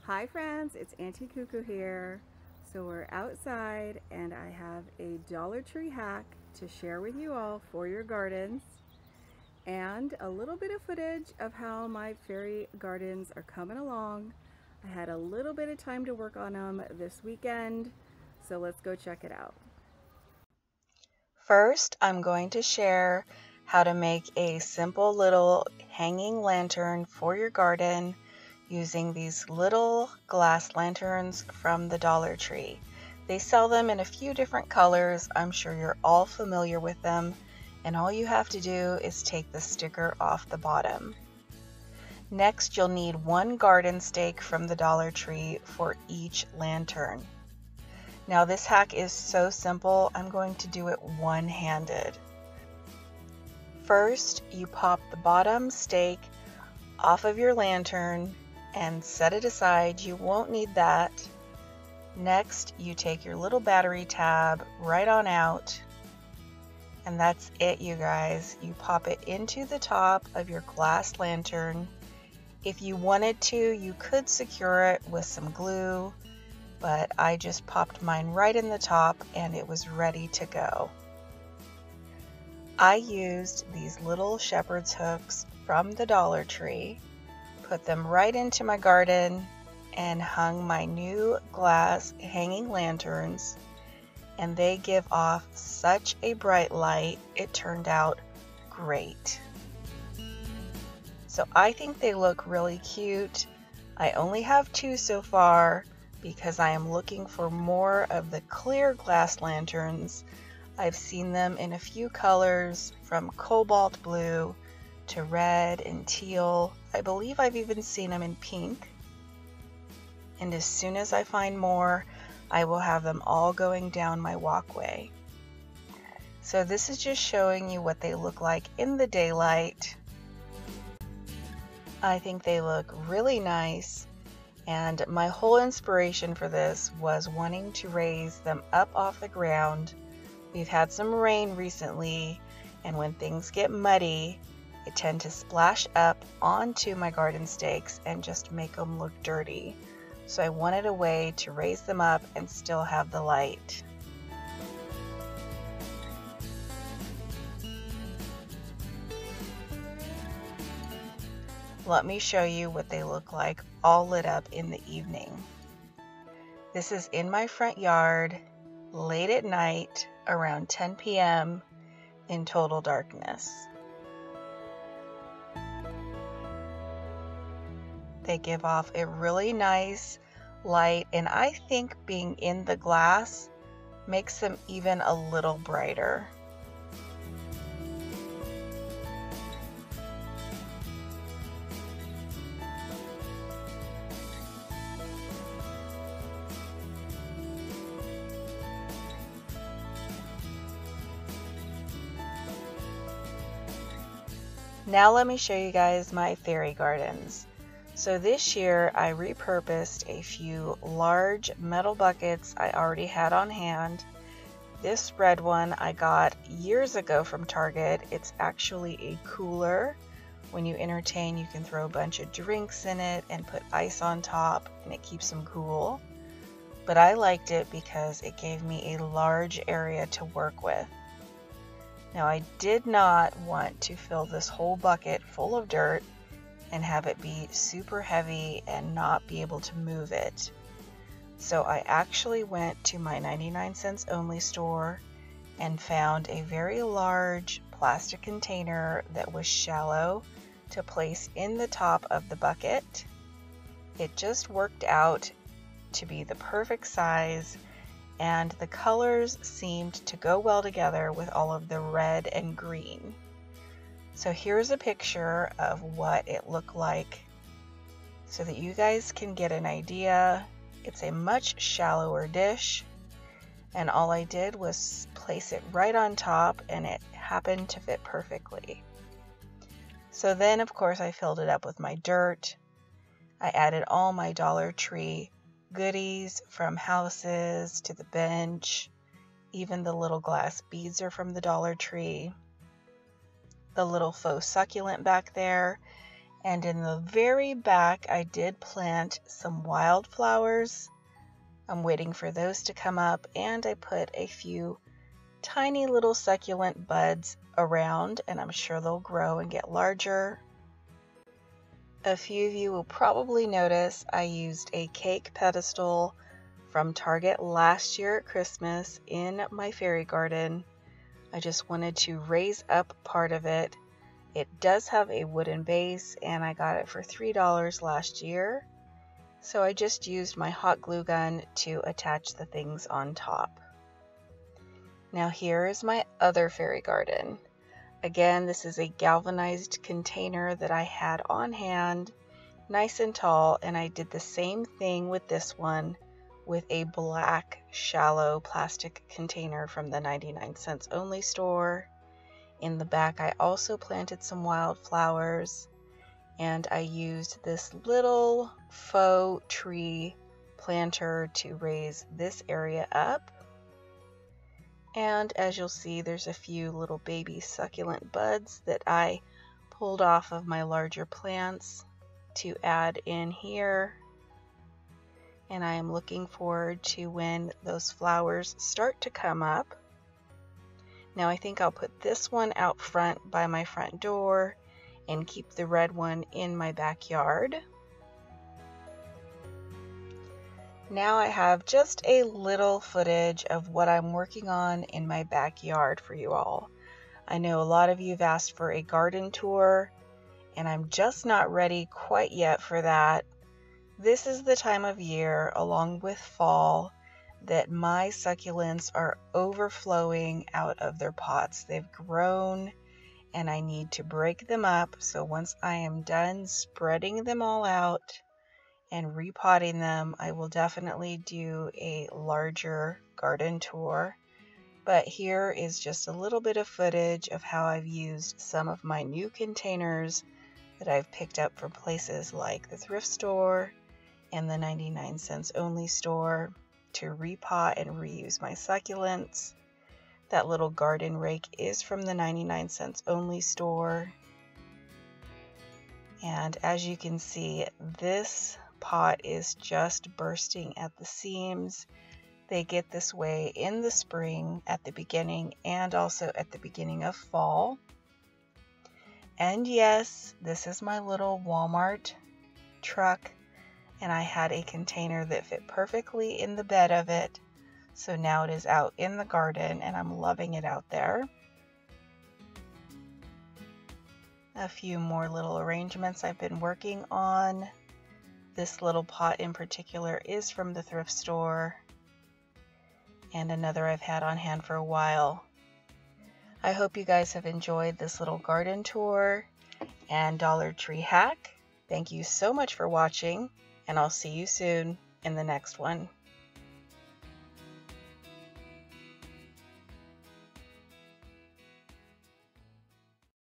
Hi friends, it's Auntie Cuckoo here. So we're outside and I have a Dollar Tree hack to share with you all for your gardens and a little bit of footage of how my fairy gardens are coming along. I had a little bit of time to work on them this weekend, so let's go check it out. First, I'm going to share how to make a simple little hanging lantern for your garden using these little glass lanterns from the Dollar Tree. They sell them in a few different colors. I'm sure you're all familiar with them, and all you have to do is take the sticker off the bottom. Next, you'll need one garden stake from the Dollar Tree for each lantern. Now this hack is so simple, I'm going to do it one-handed. First, you pop the bottom stake off of your lantern and set it aside. You won't need that. Next, you take your little battery tab right on out, and that's it, you guys. You pop it into the top of your glass lantern. If you wanted to, you could secure it with some glue, but I just popped mine right in the top and it was ready to go. I used these little shepherd's hooks from the Dollar Tree, put them right into my garden, and hung my new glass hanging lanterns, and they give off such a bright light. It turned out great. So I think they look really cute. I only have two so far because I am looking for more of the clear glass lanterns. I've seen them in a few colors, from cobalt blue to red and teal. I believe I've even seen them in pink. And as soon as I find more, I will have them all going down my walkway. So this is just showing you what they look like in the daylight. I think they look really nice, and my whole inspiration for this was wanting to raise them up off the ground. We've had some rain recently, and when things get muddy, they tend to splash up onto my garden stakes and just make them look dirty. So I wanted a way to raise them up and still have the light. Let me show you what they look like all lit up in the evening. This is in my front yard, late at night, around 10 p.m. in total darkness. They give off a really nice light, and I think being in the glass makes them even a little brighter. Now let me show you guys my fairy gardens. So this year I repurposed a few large metal buckets I already had on hand. This red one I got years ago from Target. It's actually a cooler. When you entertain, you can throw a bunch of drinks in it and put ice on top, and it keeps them cool. But I liked it because it gave me a large area to work with. Now I did not want to fill this whole bucket full of dirt and have it be super heavy and not be able to move it. So I actually went to my 99 cents only store and found a very large plastic container that was shallow to place in the top of the bucket. It just worked out to be the perfect size, and the colors seemed to go well together with all of the red and green. So here's a picture of what it looked like so that you guys can get an idea. It's a much shallower dish, and all I did was place it right on top, and it happened to fit perfectly. So then, of course, I filled it up with my dirt. I added all my Dollar Tree goodies, from houses to the bench. Even the little glass beads are from the Dollar Tree. The little faux succulent back there, And in the very back, I did plant some wildflowers. I'm waiting for those to come up, and I put a few tiny little succulent buds around, and I'm sure they'll grow and get larger. A few of you will probably notice I used a cake pedestal from Target last year at Christmas in my fairy garden. I just wanted to raise up part of it. It does have a wooden base, and I got it for $3 last year. So I just used my hot glue gun to attach the things on top. Now here is my other fairy garden. Again, this is a galvanized container that I had on hand, nice and tall, and I did the same thing with this one with a black shallow plastic container from the 99cents only store. In the back, I also planted some wildflowers, and I used this little faux tree planter to raise this area up. And as you'll see, there's a few little baby succulent buds that I pulled off of my larger plants to add in here. And I am looking forward to when those flowers start to come up. Now I think I'll put this one out front by my front door and keep the red one in my backyard. Now I have just a little footage of what I'm working on in my backyard for you all. I know a lot of you have asked for a garden tour, and I'm just not ready quite yet for that. This is the time of year, along with fall, that my succulents are overflowing out of their pots. They've grown, and I need to break them up. So once I am done spreading them all out and repotting them, I will definitely do a larger garden tour. But here is just a little bit of footage of how I've used some of my new containers that I've picked up from places like the thrift store and the 99cents only store to repot and reuse my succulents. That little garden rake is from the 99cents only store. And as you can see, this pot is just bursting at the seams. They get this way in the spring at the beginning and also at the beginning of fall. And yes, this is my little Walmart truck, and I had a container that fit perfectly in the bed of it. So now it is out in the garden, and I'm loving it out there. A few more little arrangements I've been working on. This little pot in particular is from the thrift store, and another I've had on hand for a while. I hope you guys have enjoyed this little garden tour and Dollar Tree hack. Thank you so much for watching, and I'll see you soon in the next one.